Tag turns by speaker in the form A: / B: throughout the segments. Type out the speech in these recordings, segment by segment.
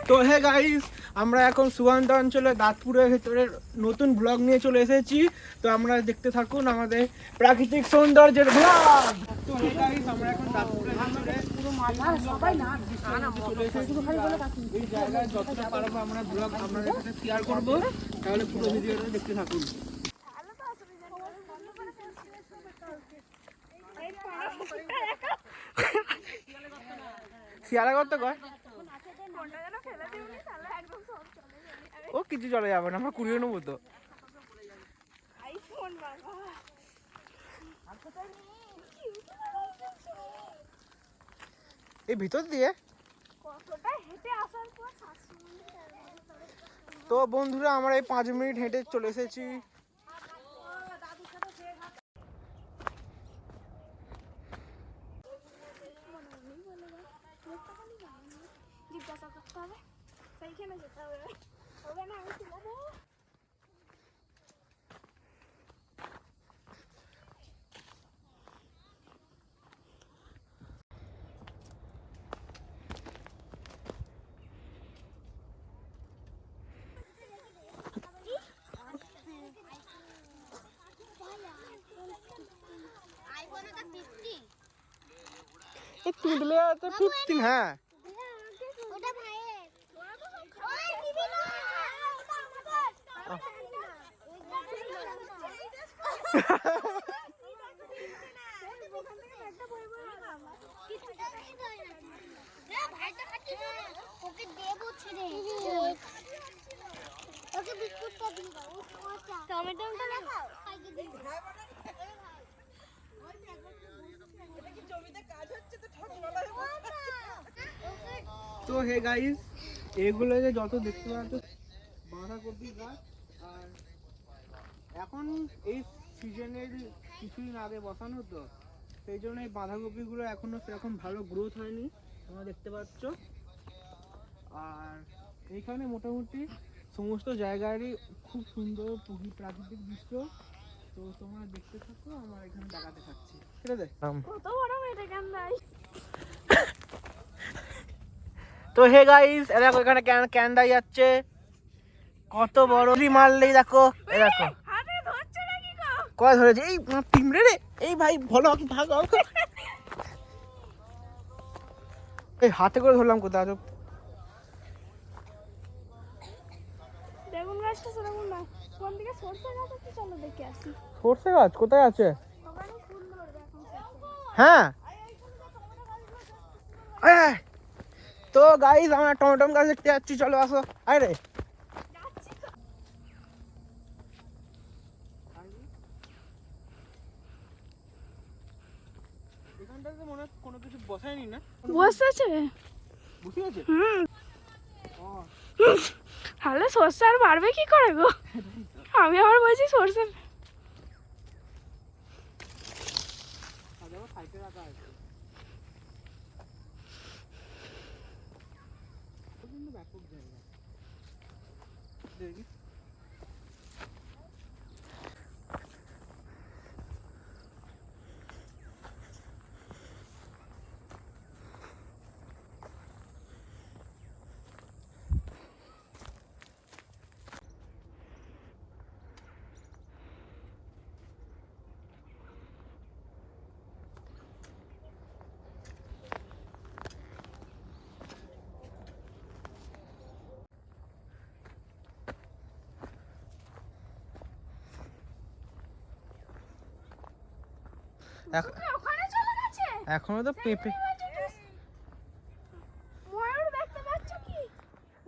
A: তো hey guys, আমরা এখন সুগান্ত অঞ্চলে দাঁতপুরের ভেতরে নতুন ব্লগ নিয়ে চলে এসেছি। তো আমরা দেখতে থাকুন আমাদের প্রাকৃতিক সৌন্দর্যের ব্লগ। তো হে গাইস, আমরা এখন দাঁতপুরের ভেতরে পুরো মাথা সবাই না চলে এসেছি। এই জায়গায় যতটা পারবো আমরা ব্লগ আপনাদের সাথে শেয়ার করব, তাহলে পুরো ভিডিওটা দেখতে থাকুন। শিয়ালা করতে কয় ও কিছু চলে যাবে না, আমরা কুড়িয়ে নেবো তো। এই ভিতর দিয়ে তো বন্ধুরা আমরা এই 5 মিনিট হেঁটে চলে এসেছি।
B: জিজ্ঞাসা করতে হবে সেইখানে যেতে হবে, হবে না আমি তুলে দেবো।
A: এই তুললে তো 15 হ্যাঁ
B: ওটা ভাইয়ের ওই দিবি না ভাইটা খাচ্ছি ওকে দেবো ছেড়ে ওকে বিস্কুটটা দিন দাও। টমেটোটা দেখাও খাইয়ে দিন।
A: তো হে গাইস, এগুলো যে যত দেখতে পাচ্ছ বাঁধাকপি গাছ, আর এখন এই সিজনের কিছুদিন আগে বসানো, তো সেই জন্য এই বাঁধাকপিগুলো এখনো সেরকম ভালো গ্রোথ হয়নি, তোমরা দেখতে পাচ্ছ। আর এইখানে মোটামুটি সমস্ত জায়গারই খুব সুন্দর প্রাকৃতিক দৃশ্য। তো তোমরা দেখতে থাকো, আমার এখানে দেখাতে থাকছি, ঠিক আছে?
B: কত বড় মেয়েটা কান্দাই।
A: তো হে গাইস, দেখো এখানে ক্যান্ডাই যাচ্ছে, কত বড় মারলেই দেখো, এই দেখো
B: হাতে ধরছে নাকি গো?
A: কয় ধরেছে, এই পিমড়ে রে, এই ভাই ভালো ভাগ এই হাতে করে ধরলাম কোথায়।
B: বেগুন গাছটা সেরকম না, কোন দিকে সরষে গাছ আছে চলো দেখে আসি।
A: সরষে গাছ কোথায় আছে?
B: ওখানে ফুল ধরবে এখন সরষে।
A: হ্যাঁ তো গাইস, আমরা টমেটো গাছ দেখতে যাচ্ছি, চলো আসো। আরে এখানটাতে মনে হয় কোনো কিছু বসায়নি না,
B: বসেছে।
A: বসে আছে।
B: তাহলে সরষে আর বাড়বে কি করে গো? আমি আবার বলছি সরষে
A: সাইডে রাখা আছে, ব্যাপক জায়গা দেখি।
B: ওখানে চলে গেছে।
A: এখনো তো পেঁপে।
B: ময়ূর দেখতে পাচ্ছ কি?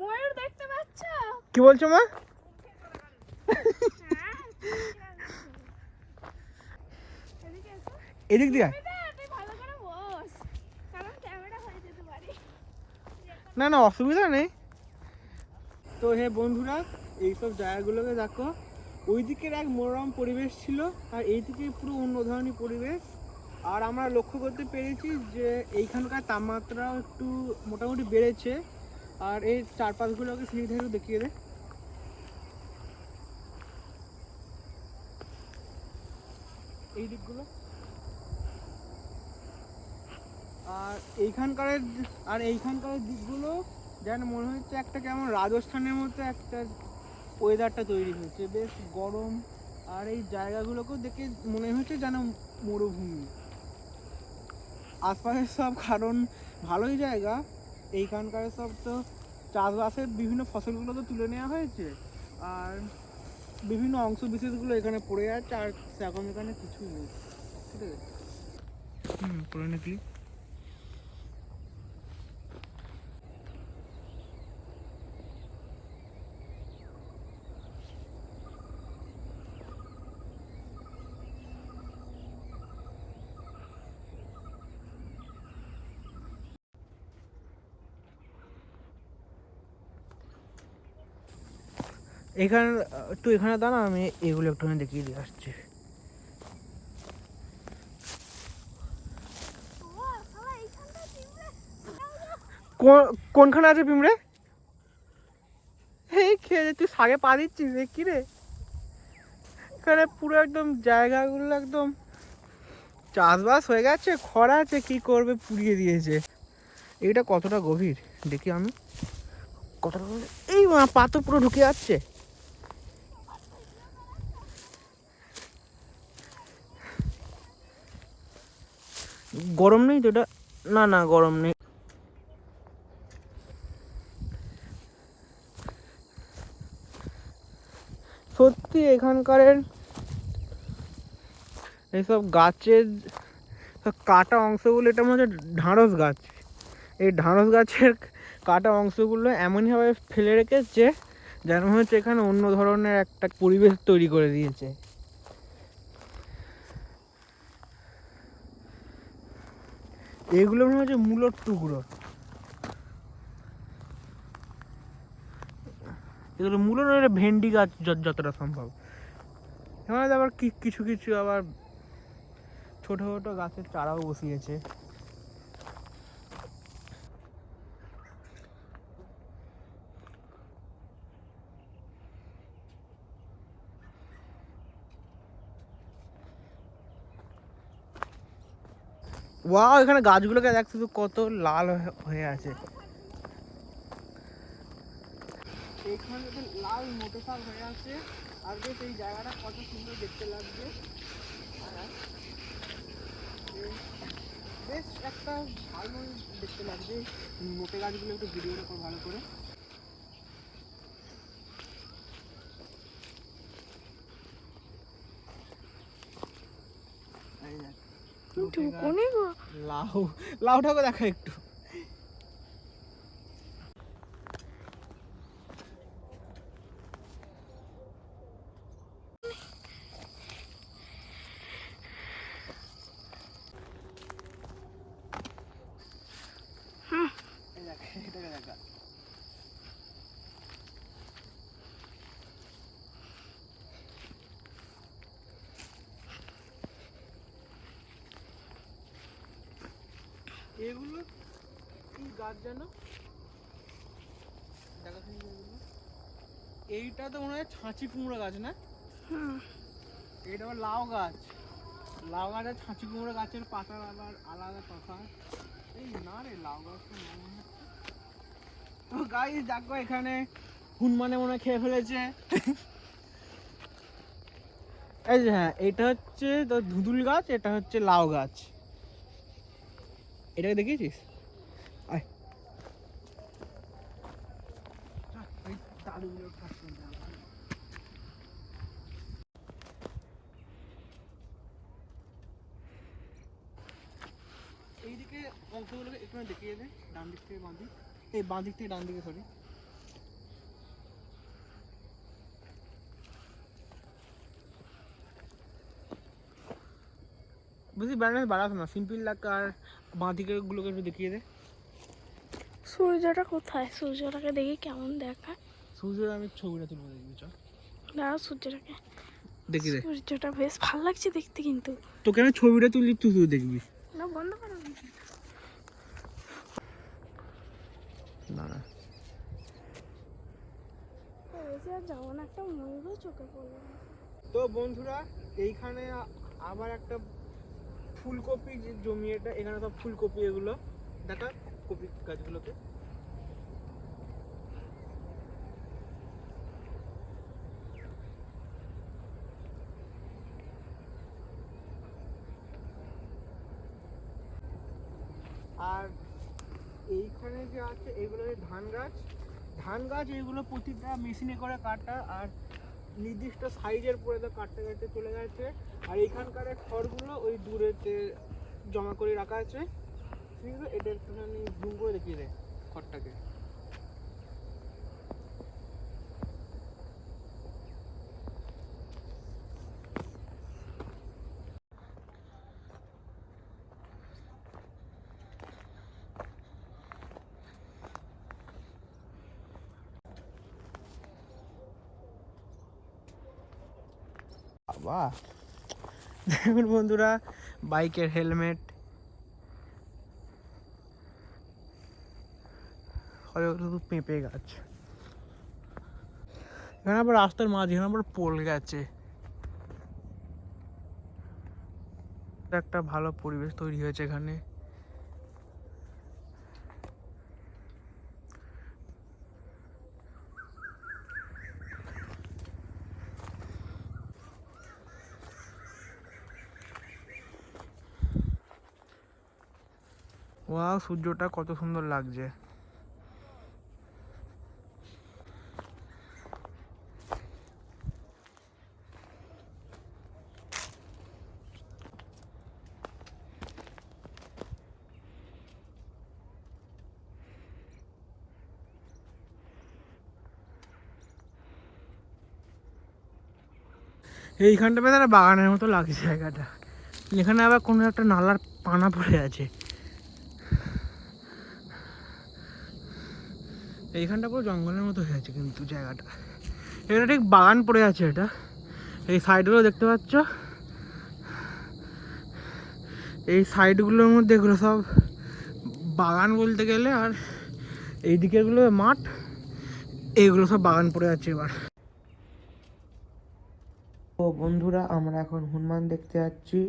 B: ময়ূর দেখতে পাচ্ছ?
A: কি বলছো মা? এদিক দিয়ে
B: তুই ভালো করে বস, কারণ ক্যামেরা হয়ে যেতে পারে।
A: না না, অসুবিধা নেই। তো হে বন্ধুরা, এইসব জায়গাগুলোকে দেখো, ওই দিকের এক মনোরম পরিবেশ ছিল, আর এই দিকে পুরো অন্য ধরনের পরিবেশ। আর আমরা লক্ষ্য করতে পেরেছি যে এইখানকার তাপমাত্রাও একটু মোটামুটি বেড়েছে। আর এই চারপাশগুলোকে সিঁড়ি থেকে দেখিয়ে দে, এই দিকগুলো। আর এইখানকার দিকগুলো যেন মনে হচ্ছে একটা কেমন রাজস্থানের মতো একটা ওয়েদারটা তৈরি হয়েছে, বেশ গরম। আর এই জায়গাগুলোকেও দেখে মনে হচ্ছে যেন মরুভূমি। আশপাশের সব কারণ ভালোই জায়গা, এইখানকার সব তো চাষবাসের বিভিন্ন ফসলগুলো তো তুলে নেওয়া হয়েছে, আর বিভিন্ন অংশ বিশেষগুলো এখানে পড়ে যাচ্ছে, আর সেরকম এখানে কিছুই নেই। ঠিক আছে, পড়ে নাকি এখানে তুই এখানে দাঁড়া, আমি এগুলো একটুখানি দেখিয়ে দিয়ে আসছি। কোনখানে আছে পিমড়ে? এই খেয়ে তুই শাকে পা দিচ্ছিস কি রে? এখানে পুরো একদম জায়গাগুলো একদম চাষবাস হয়ে গেছে, খরা আছে, কি করবে, পুড়িয়ে দিয়েছে। এইটা কতটা গভীর দেখি আমি, কতটা গভীর। এই পা তো পুরো ঢুকে যাচ্ছে। গরম নেই তো এটা? না না, গরম নেই। সত্যি এখানকার এইসব গাছের কাটা অংশগুলো, এটা মনে হচ্ছে ঢাঁড়স গাছ। এই ঢাঁড়স গাছের কাটা অংশগুলো এমনইভাবে ফেলে রেখেছে যেন মনে হচ্ছে এখানে অন্য ধরনের একটা পরিবেশ তৈরি করে দিয়েছে। এগুলো মনে হচ্ছে মূলোর টুকরো, এগুলো মূলো নয়, ভেন্ডি গাছ যতটা সম্ভব। এখানে আবার কিছু কিছু আবার ছোট ছোট গাছের চারাও বসিয়েছে। ওয়াও, এখানে গাছগুলোকে দেখ শুধু কত লাল হয়ে আছে। এইখানে তো লাল মোটো শাক হয়ে আছে, আর বেশ এই জায়গাটা কত সুন্দর দেখতে লাগছে। বেশ একটা ভালো দেখতে লাগছে। মোটে গাছগুলো একটু ভিডিওটা করে ভালো করে। লাউ, লাউটাকে দেখা একটু। এটাকে দেখা। এগুলো কি গাছ যেন দেখাশোনা, এইটা তো মনে হয় ছাঁচি কুমড়ো গাছ না? এইটা আবার লাউ গাছ। লাউ গাছ আর ছাঁচি কুমড়ো গাছের পাতার আবার আলাদা কথা। এই না রে, লাউ গাছটা নাম মনে হচ্ছে। তো গাইস দেখো, এখানে হুনমানে মনে হয় খেয়ে ফেলেছে। এই যে হ্যাঁ, এটা হচ্ছে তো ধুঁদুল গাছ, এটা হচ্ছে লাউ গাছ। এটাকে দেখিয়েছিস? আয় দাদুগুলো খাচ্ছে। এইদিকে অংশগুলোকে একটু দেখিয়ে দে, ডান দিক থেকে বাঁ দিক, এই বাঁ দিক থেকে ডান দিকে, সরি। বুঝলি, ব্যালেন্স বাড়াস না, সিম্পল লাগ। আর বাঁ দিকের গুলোকে একটু দেখিয়ে দে।
B: সূর্যটা কোথায়? সূর্যটাকে দেখি কেমন দেখায়।
A: সূর্যের আমি ছবিটা তুলবো, দেখবি চল।
B: দাঁড়াও, সূর্যটাকে
A: দেখি দে।
B: সূর্যটা বেশ ভালো লাগছে দেখতে, কিন্তু
A: তোকে আমি ছবিটা তুলি, তুই দেখবি।
B: না, বন্ধ করো
A: না না,
B: আর যাবো না, একটা ময়ূরও চোখে পড়লো।
A: তো বন্ধুরা, এইখানে আবার একটা ফুলকপি জমি, এটা এখানে সব ফুলকপি, এগুলো দেখা কপি গাছগুলোকে। এখানে যে আছে এগুলো ধান গাছ এগুলো প্রতিটা মেশিনে করে কাটা, আর নির্দিষ্ট সাইজের পরে তো কাটতে কাটতে চলে গেছে। আর এখানকার খড়গুলো ওই দূরেতে জমা করে রাখা আছে, ঠিক আছে। এটা একটুখানি জুম করে দেখিয়ে দেয় খড়টাকে। বাবা দেখুন বন্ধুরা, বাইকের হেলমেট, শুধু পেঁপে গাছ। এখানে আবার রাস্তার মাঝখানে আবার পোল গেছে। একটা ভালো পরিবেশ তৈরি হয়েছে এখানে। ওয়াও, সূর্যটা কত সুন্দর লাগছে। এইখানটা বেশ একটা বাগানের মতো লাগছে জায়গাটা। এখানে আবার কোনো একটা নালার পানা পড়ে আছে। এইখানটা পুরো জঙ্গলের মতো হয়ে আছে কিন্তু জায়গাটা। এটা ঠিক বাগান পড়ে আছে এটা। এই সাইডগুলো দেখতে পাচ্ছ, এই সাইডগুলোর মধ্যে এগুলো সব বাগান বলতে গেলে। আর এই দিকেরগুলো মাঠ, এইগুলো সব বাগান পড়ে আছে এবার। তো বন্ধুরা, আমরা এখন হনুমান দেখতে যাচ্ছি,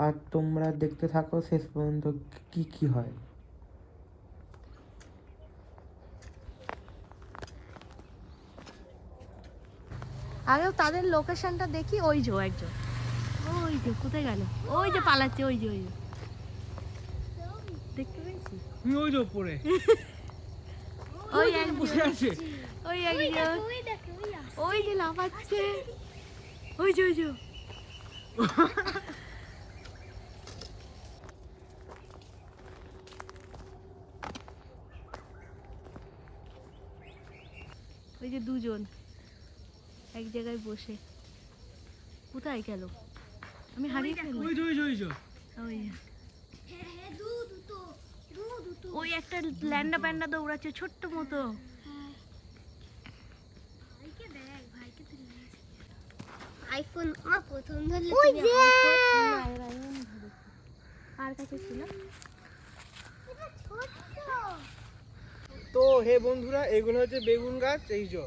A: আর তোমরা দেখতে থাকো শেষ পর্যন্ত কি কি হয়।
C: আগেও তাদের লোকেশনটা দেখি। ওই যে একজন, ওই যে কোথায় গেল, ওই যে পালাচ্ছে, ওই যে দেখতে পেয়েছি,
A: ওই যে উপরে
C: ওই
A: বসে আছে।
C: ওই একজন, ওই যে লাফাচ্ছে, ওই যে ওই যে দুজন এক জায়গায় বসে। কোথায় গেল, আমি হারিয়ে ফেললাম। ওই একটা ল্যান্ডা প্যান্ডা দৌড়াচ্ছে ছোট্ট মতো।
B: আইফোন প্রথম ধরলে
C: আর কাছে ছিল।
A: তো হে বন্ধুরা, এগুলো হচ্ছে বেগুন গাছ। এই যে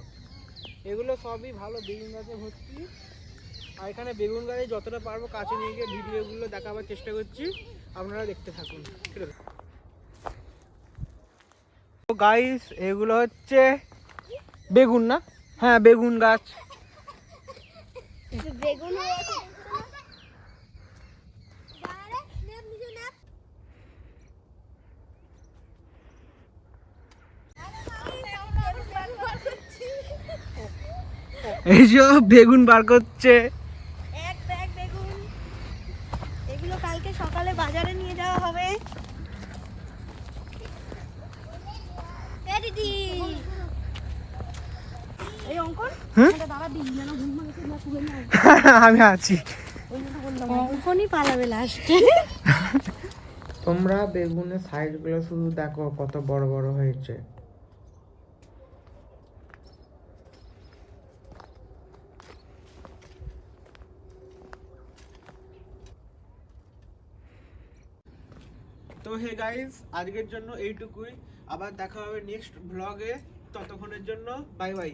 A: এগুলো সবই ভালো বেগুন গাছে ভর্তি। আর এখানে বেগুন গাছে যতটা পারবো কাছে নিয়ে গিয়ে ভিডিওগুলো দেখাবার চেষ্টা করছি, আপনারা দেখতে থাকুন। ঠিক আছে। তো গাইস, এগুলো হচ্ছে বেগুন, না? হ্যাঁ, বেগুন গাছ।
B: বেগুন
A: এই যে বেগুন বার করছে।
C: এক ব্যাগ বেগুন, এগুলো কালকে সকালে বাজারে নিয়ে যাওয়া হবে। এই অঙ্কন, দাঁড়া দিন যেন
A: আমি আছি।
C: অঙ্কনই পালাবে লাস্টে।
A: তোমরা বেগুনের সাইডগুলো শুধু দেখো কত বড় বড় হয়েছে। তো হে গাইস, আজকের জন্য এইটুকুই। আবার দেখা হবে নেক্সট ব্লগে। ততক্ষণের জন্য বাই বাই।